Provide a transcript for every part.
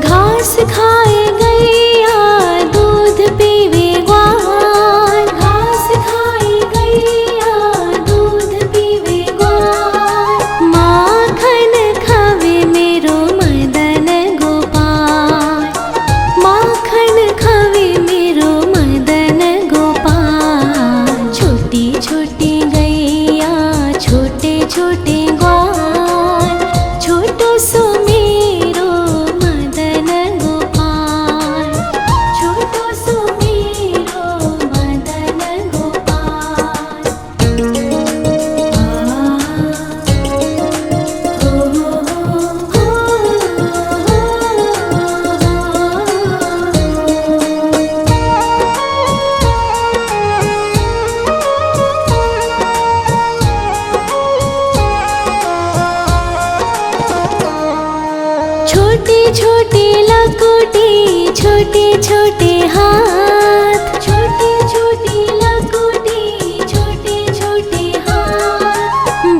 घास खाए गैया दूध पीवे ग्वाल, घास खाए गैया दूध पीवे ग्वाल। माखन खावे मेरो मदन गोपाल, माखन खावे मेरो मदन गोपाल। छोटी छोटी गैया छोटे छोटे ग्वाल, छोटो सो मेरो मदन गोपाल, छोटो सो मेरो मदन गोपाल। छोटी छोटी लकुटी छोटे छोटे हाथ, छोटी छोटी लकुटी छोटे छोटे हाथ।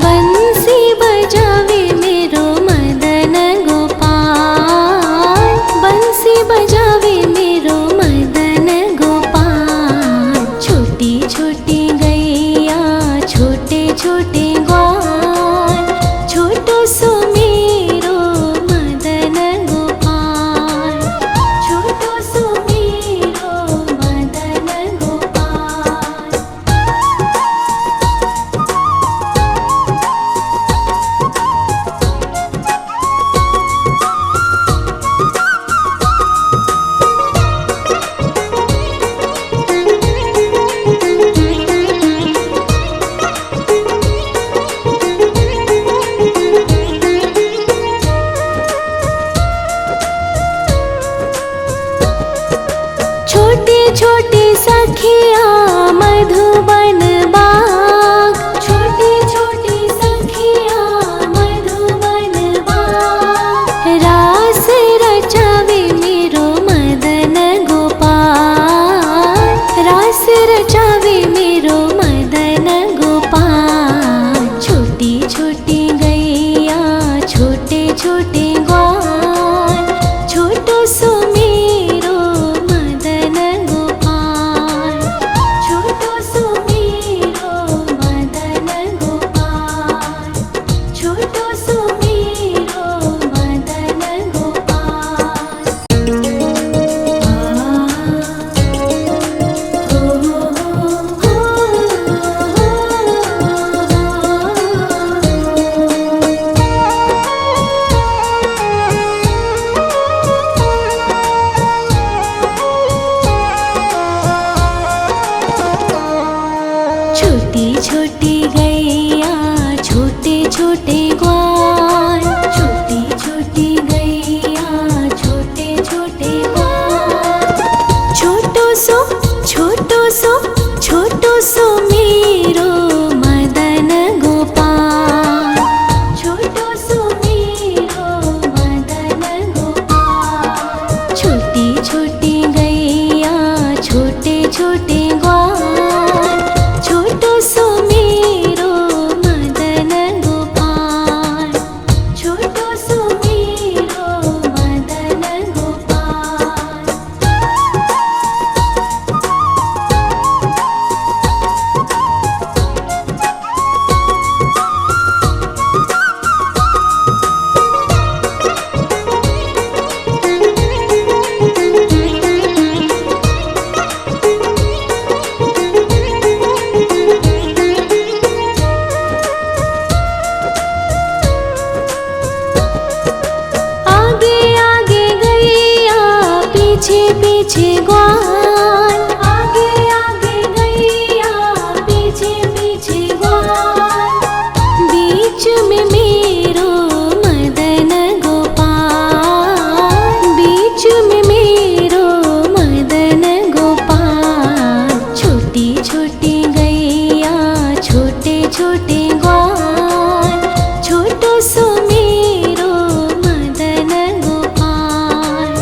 बंसी बजावे मेरो मदन गोपाल, बंसी बजावे मेरो मदन गोपाल। छोटी छोटी गैया छोटे छोटे ग्वाल, छोटो सो मेरो मदन गोपाल, छोटो सो मेरो मदन गोपाल। छोटे छोटे सखिया मधुबन बाग, छोटे छोटे सखिया मधुबन बाग। रास रचावे मेरो मदन गोपाल, रास रचावे मेरो मदन गोपाल। छोटी छोटी गैया छोटे छोटे ग्वाल, छोटो सो मेरो मदन गोपाल, छोटो सो मेरो मदन गोपाल, छोटो सो मेरो मदन गोपाल। छोटी छोटी गैया छोटे छोटे ग्वाल, छोटी छोटी गैया छोटे छोटे ग्वाल। छोटो सो छोटो सो छोटो सो मेरो मदन गोपाल, छोटो सो मेरो मदन गोपाल। छोटी छोटी गैया छोटे छोटे ग्वाल, छोटो सो मेरो मदन गोपाल, छोटो सो मेरो मदन गोपाल। आगे आगे गैया पीछे पीछे ग्वाल, आगे आगे गैया पीछे पीछे ग्वाल। बीच में मेरो मदन गोपाल, बीच में मेरो मदन गोपाल। छोटी छोटी गैया छोटे छोटे ग्वाल, छोटो सो मेरो मदन गोपाल,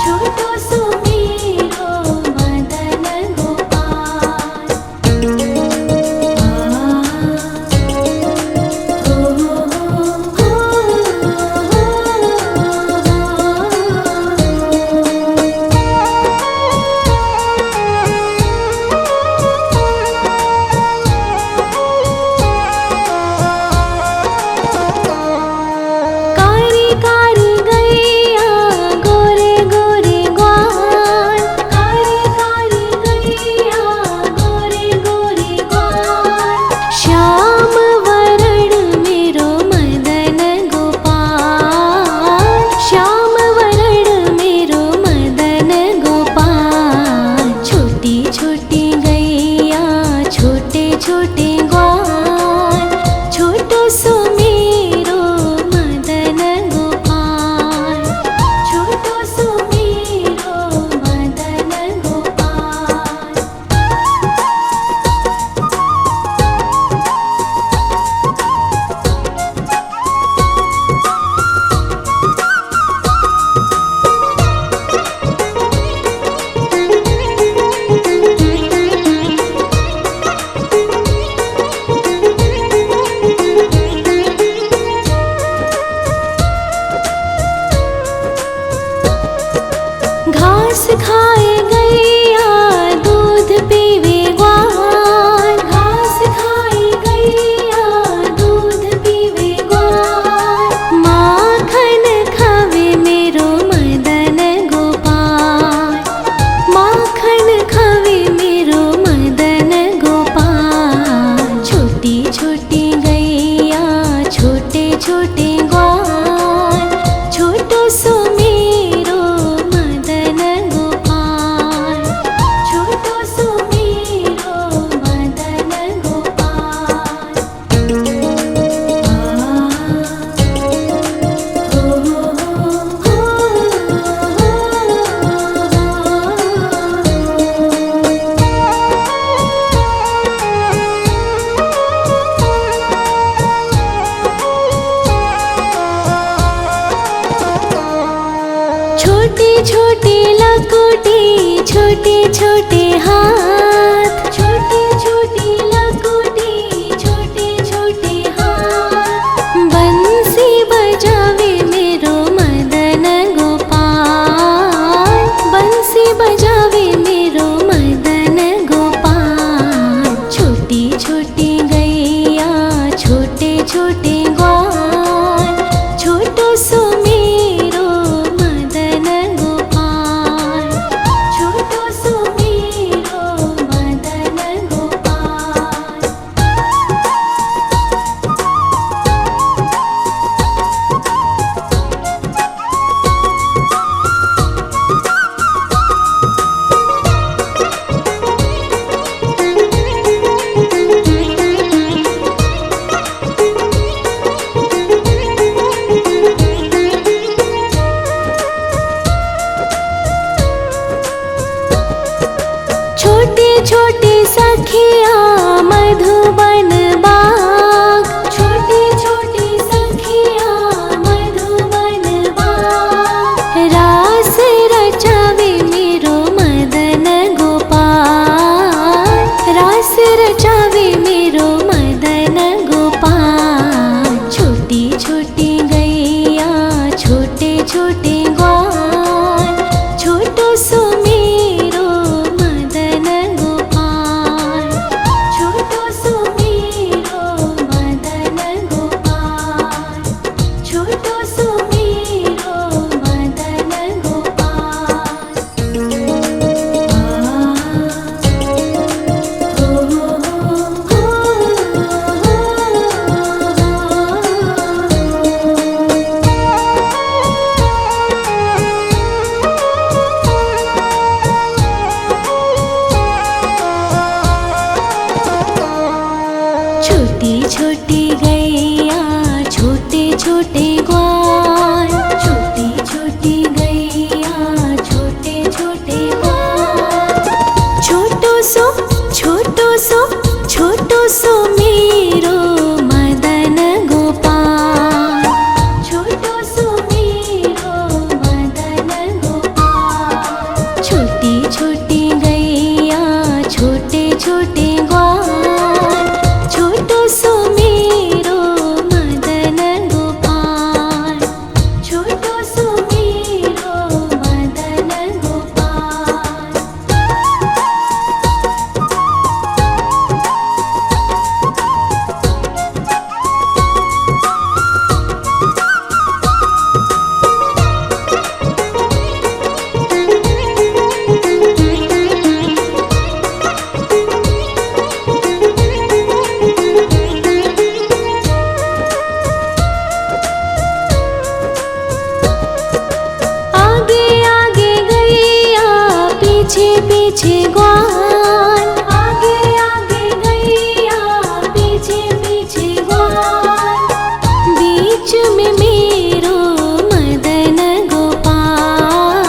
छोटो सो मेरो घास खाए गैया दूध पीवे ग्वाल, घास खाए गैया दूध पीवे ग्वाल, माखन खावे मेरो मदन गोपाल, माखन खावे मेरो मदन गोपाल। छोटी छोटी गैया छोटे छोटे ग्वाल, छोटो सो मेरो मदन गोपाल, छोटो सो मेरो मदन गोपाल। छोटे छोटे लकोटी छोटे छोटे हाथ, छोटे छोटे लकोटी छोटे छोटे हाथ, बंसी बजावे मेरो मदन गोपाल, बंसी बजावे मेरो मदन गोपाल। छोटी छोटी गैया छोटे छोटे ग्वाल, छोटो सो मेरो मदन गोपाल, छोटो सो मेरो मदन गोपाल। छोटे छोटे सखिया मधुबन बाग, छोटे छोटे सखिया मधुबन बाग, रास रचावे मेरो मदन गोपाल, रास रचावे मेरो मदन गोपाल। छोटी छोटी गैया छोटे छोटे ग्वाल, छोटो सो मेरो मदन गोपाल, छोटो सो मेरो मदन गोपाल, छोटो सो मेरो मदन गोपाल। छोटी छोटी गैया छोटे छोटे ग्वाल, छोटी छोटी गैया छोटे छोटे ग्वाल, छोटो सो छोटो सो छोटो सो मेरो मदन गोपाल, छोटो सो मेरो मदन गोपाल। छोटी छोटी गैया छोटे छोटे ग्वाल, छोटो सो मेरो मदन गोपाल, छोटो सो मेरो मदन गोपाल। आगे आगे गैया पीछे पीछे ग्वाल, आगे आगे गैया पीछे पीछे ग्वाल, बीच में मेरो मदन गोपाल,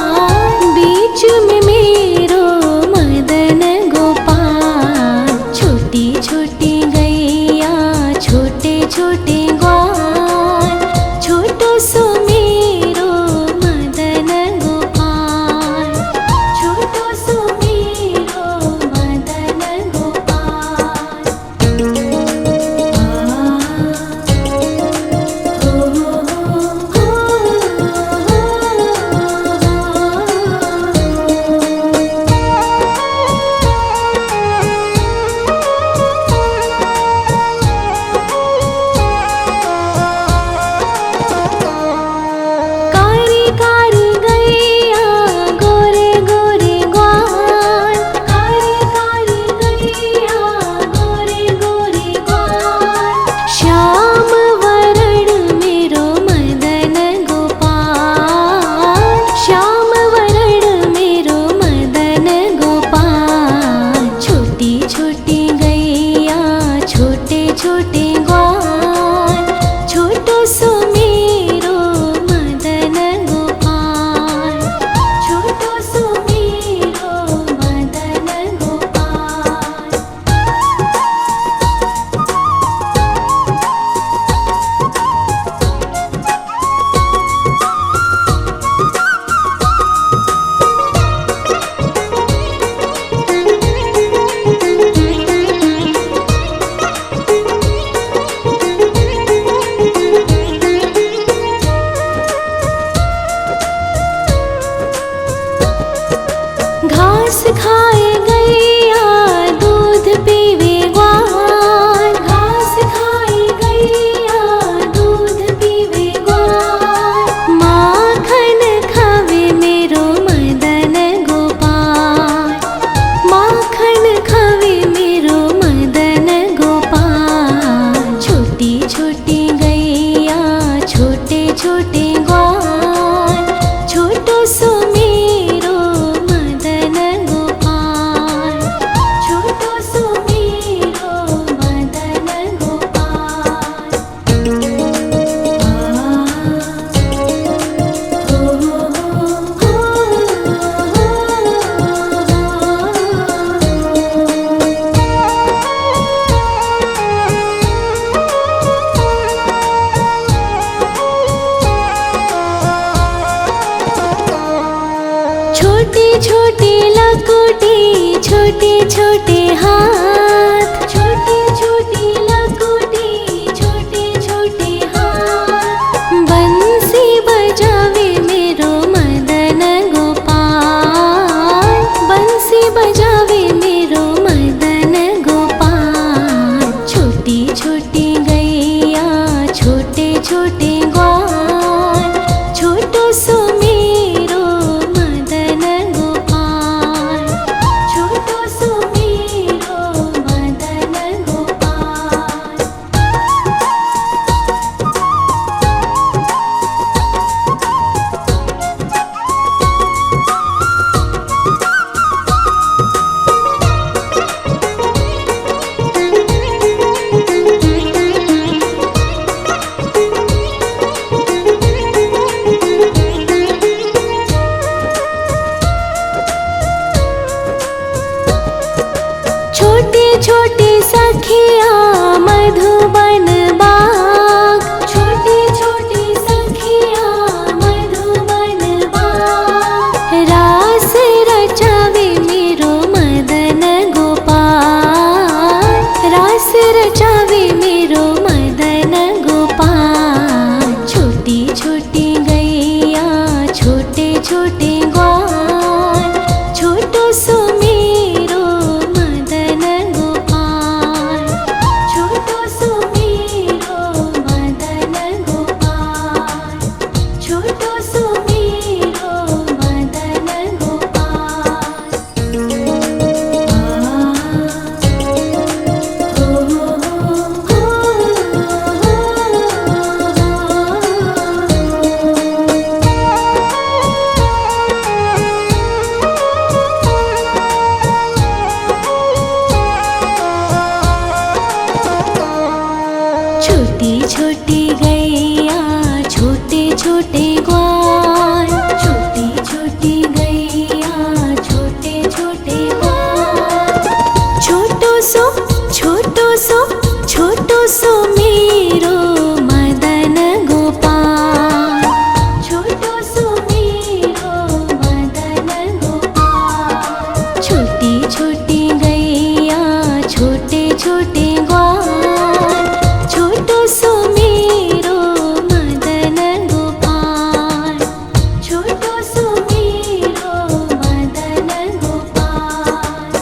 बीच में मेरो मदन गोपाल। छोटी छोटी गैया छोटे छोटे ग्वाल, छोटो सो मेरो मदन गोपाल, छोटो सो मेरो छोटे छोटे लकोटे छोटे छोटे हाथ, छोटे छोटे लकोटे छोटे छोटे हाथ। बंसी बजावे मेरो मदन गोपाल, बंसी बजावे मेरो मदन गोपाल। छोटी छोटी गैया छोटे छोटे ग्वाल, छोटो सो मेरो मदन गोपाल, छोटो सो मेरो मदन गोपाल। छोटे छोटे सखिया मधुबन बाग, छोटे छोटे सखिया मधुबन बाग। रास रचावे मेरो मदन गोपाल, रास रचावे मेरो मदन गोपाल। छोटी छोटी गैया छोटे छोटे ग्वाल, छोटो सो मेरो मदन गोपाल, छोटो सो मेरो मदन गोपाल, छोटो सो मेरो मदन गोपाल। छोटी छोटी गैया छोटे छोटे ग्वाल, छोटी छोटी गैया छोटे छोटे ग्वाल। छोटो सो छोटो सो छोटो सो मेरो मदन गोपाल, छोटो सो मेरो मदन गोपाल। छोटी छोटी गैया छोटे छोटे ग्वाल, छोटो सो मेरो मदन गोपाल, छोटो सो मेरो मदन गोपाल।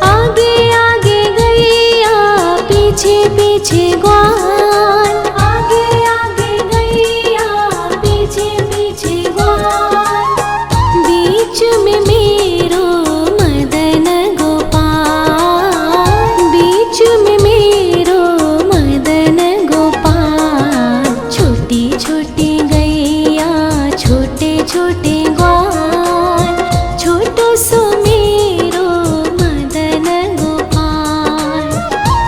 आगे आगे गैया पीछे पीछे ग्वाल, आगे आगे गैया पीछे पीछे ग्वाल। बीच में मेरो मदन गोपाल, बीच में मेरो मदन गोपाल। छोटी छोटी गैया छोटे छोटे ग्वाल, छोटो सो मेरो मदन गोपाल,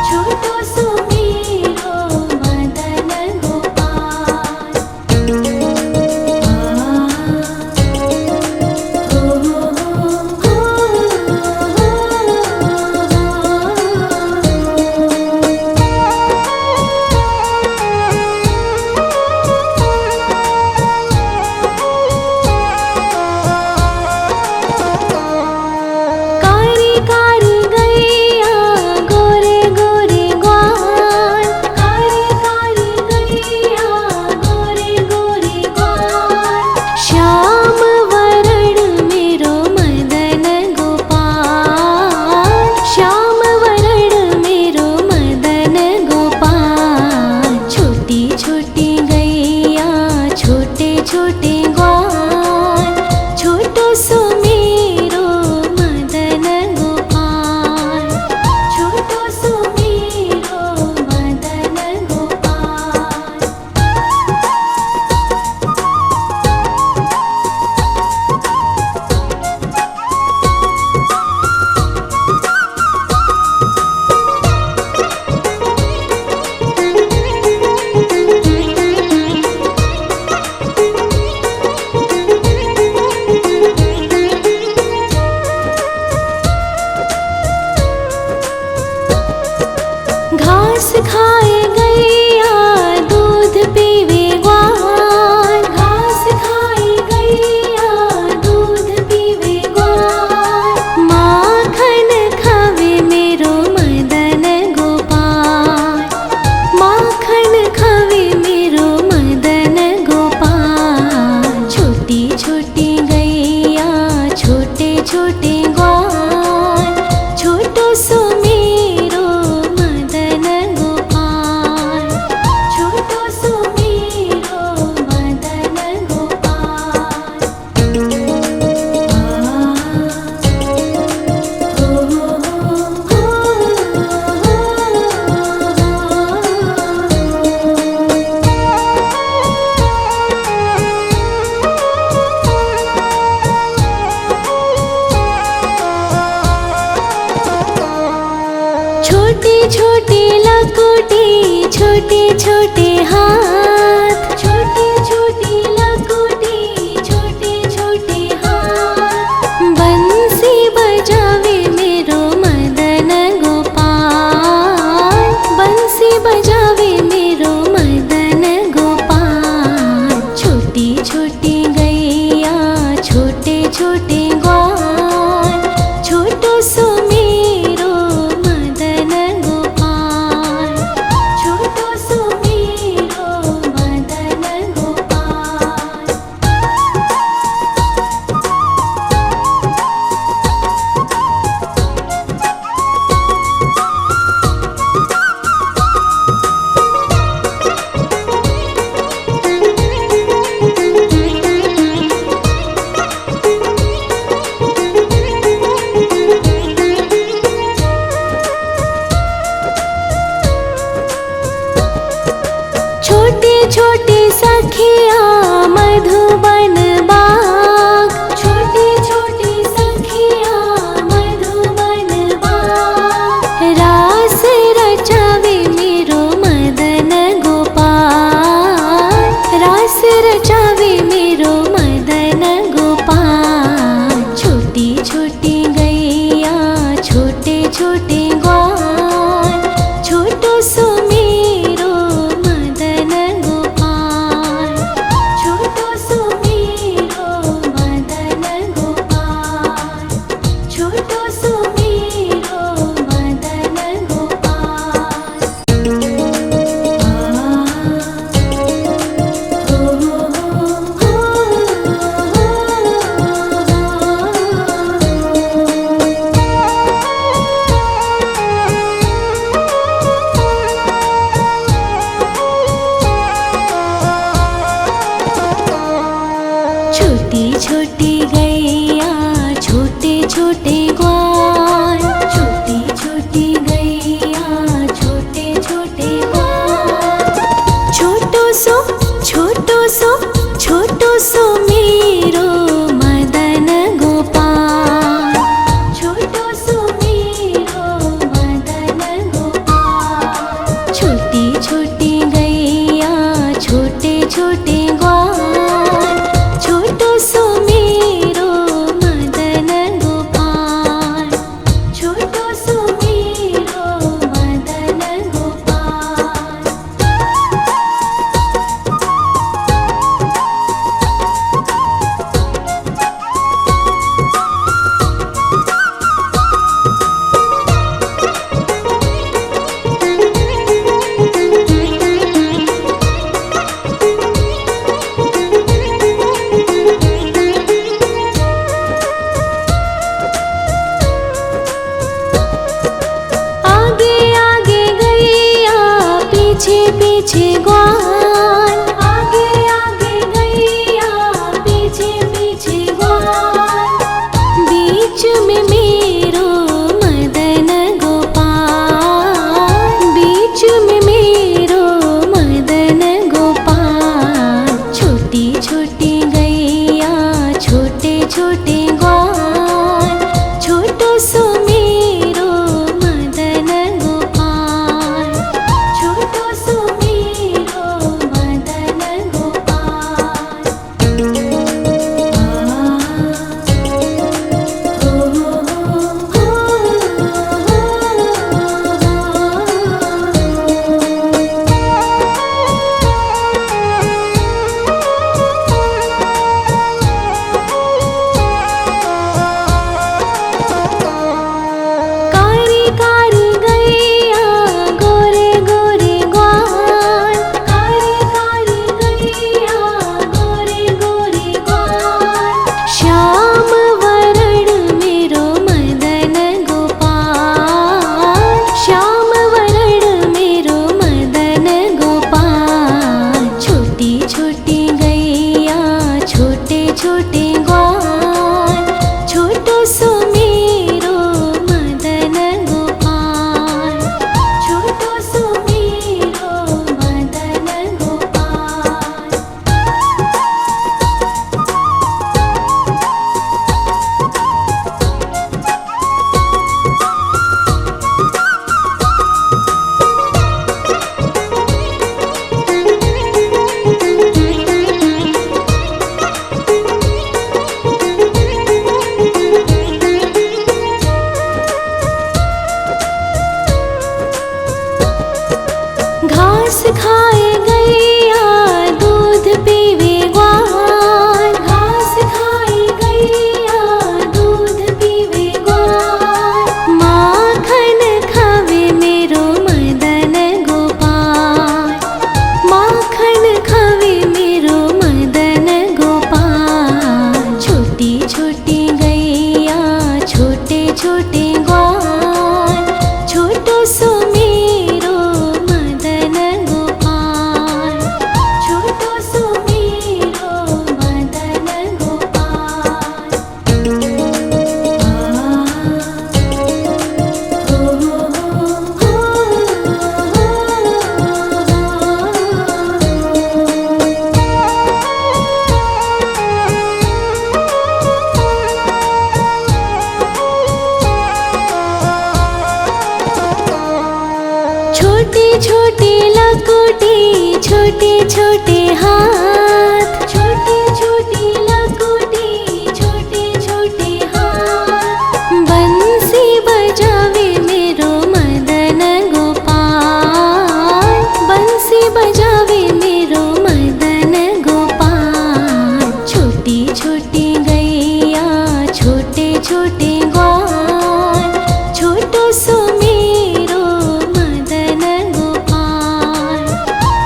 छोटो सो मेरो छोटी लकुटी छोटे छोटे हाथ, छोटी छोटी लकुटी छोटे छोटे हाथ। बंसी बजावे मेरो मदन गोपाल, बंसी बजावे मेरो मदन गोपाल। छोटी छोटी गैया छोटे छोटे ग्वाल, छोटो सो मेरो मदन गोपाल, छोटो सो मेरो मदन गोपाल। छोटी छोटी सखिया मधुबन बाग, छोटी छोटी सखिया मधुबन बाग। रास रचावे मेरो मदन गोपाल, रास रचावे मेरो मदन गोपाल। छोटी छोटी गैया छोटे छोटे ग्वाल, छोटो सो मेरो मदन गोपाल, छोटो सो मेरो मदन गोपाल, छोटो सो मेरो मदन गोपाल। छोटी छोटी गैया छोटे छोटे ग्वाल, छोटी छोटी गैया छोटे छोटे ग्वाल। छोटो सो छोटो सो छोटो सो मेरो मदन गोपाल, छोटो सो मेरो मदन गोपाल। छोटी छोटी गैया छोटे छोटे ग्वाल, छोटो सो मेरो मदन गोपाल, छोटो सो मेरो मदन गोपाल। आगे आगे गैया पीछे पीछे ग्वाल, आगे आगे गैया पीछे पीछे ग्वाल। बीच में मेरो मदन गोपाल, बीच में मेरो मदन गोपाल। छोटी छोटी गैया छोटे छोटे ग्वाल, छोटो सो मेरो मदन गोपाल, छोटो सो मेरो खाए गैया दूध पीवे ग्वाल, घास खाए गैया दूध पीवे ग्वाल, माखन खावे मेरो मदन गोपाल, माखन खावे मेरो मदन गोपाल। छोटी छोटी गैया छोटे छोटे ग्वाल, छोटो सो मेरो मदन गोपाल, छोटो सो मेरो मदन गोपाल। छोटी छोटी लकुटी छोटे छोटे हाथ, छोटी छोटी लकुटी छोटे छोटे हाथ, बंसी बजावे मेरो मदन गोपाल, बंसी बजावे मेरो मदन गोपाल। छोटी छोटी गैया छोटे छोटे ग्वाल, छोटो सो मेरो मदन गोपाल,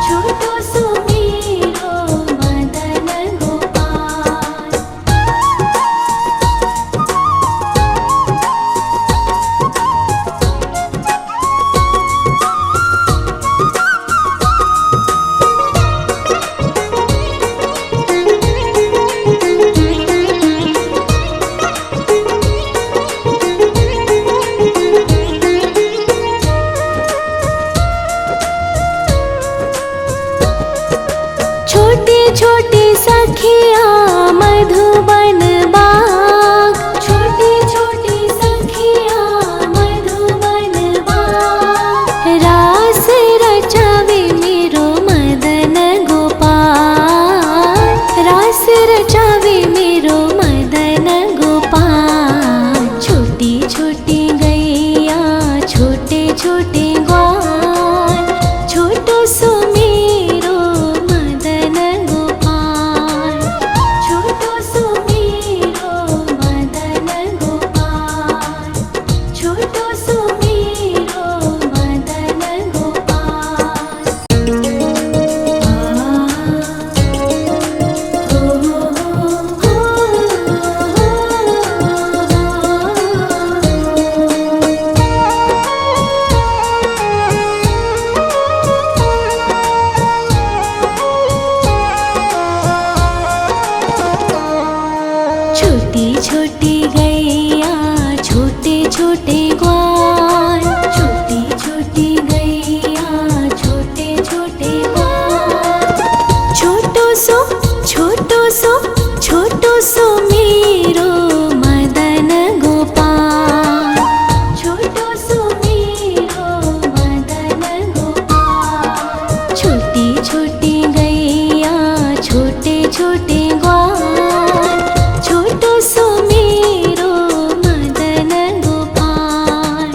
छोटो सो मेरो मदन गोपाल। छोटे छोटे सखिया मधुबन बाग, छोटे छोटे सखिया मधुबन बाग, रास रचावे मेरो मदन गोपाल, रास रचावे मेरो मदन गोपाल। छोटी छोटी गैया छोटे छोटे ग्वाल, छोटो सो मेरो मदन गोपाल, छोटो सो मेरो मदन गोपाल, छोटो सो मेरो मदन गोपाल। छोटी छोटी गैया छोटे छोटे ग्वाल, छोटी छोटी गैया छोटे छोटे ग्वाल, छोटो सो छोटो सो मेरो मदन गोपाल, छोटो सो मेरो मदन गोपाल। छोटी छोटी गैया छोटे छोटे ग्वाल, छोटो सो मेरो मदन गोपाल,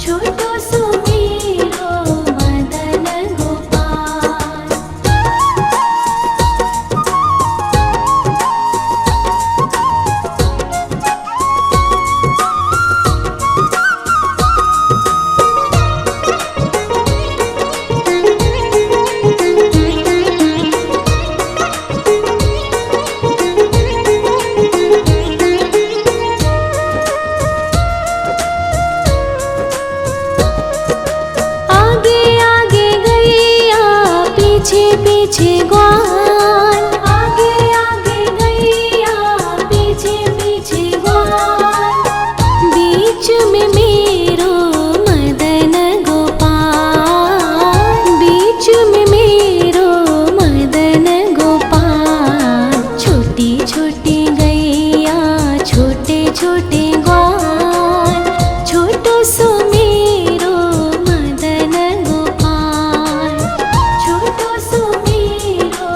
छोटो सो मेरो मदन गोपाल। आगे आगे गैया पीछे पीछे ग्वाल, आगे आगे गैया पीछे पीछे ग्वाल, बीच में मेरो मदन गोपाल, बीच में मेरो मदन गोपाल। छोटी छोटी गैया छोटे छोटे ग्वाल, छोटो सो मेरो मदन गोपाल, छोटो सो मेरो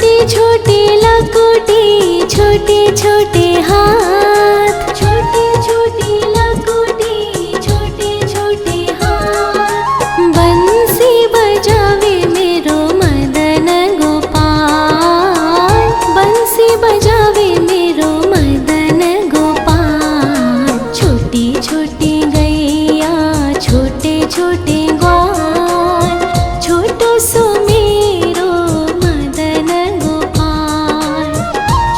छोटे छोटे लकोटे छोटे छोटे हाथ, छोटे छोटे लकोटे छोटे छोटे हाथ। बंसी बजावे मेरो मदन गोपाल, बंसी बजावे मेरो मदन गोपाल। छोटी छोटी गैया छोटे छोटे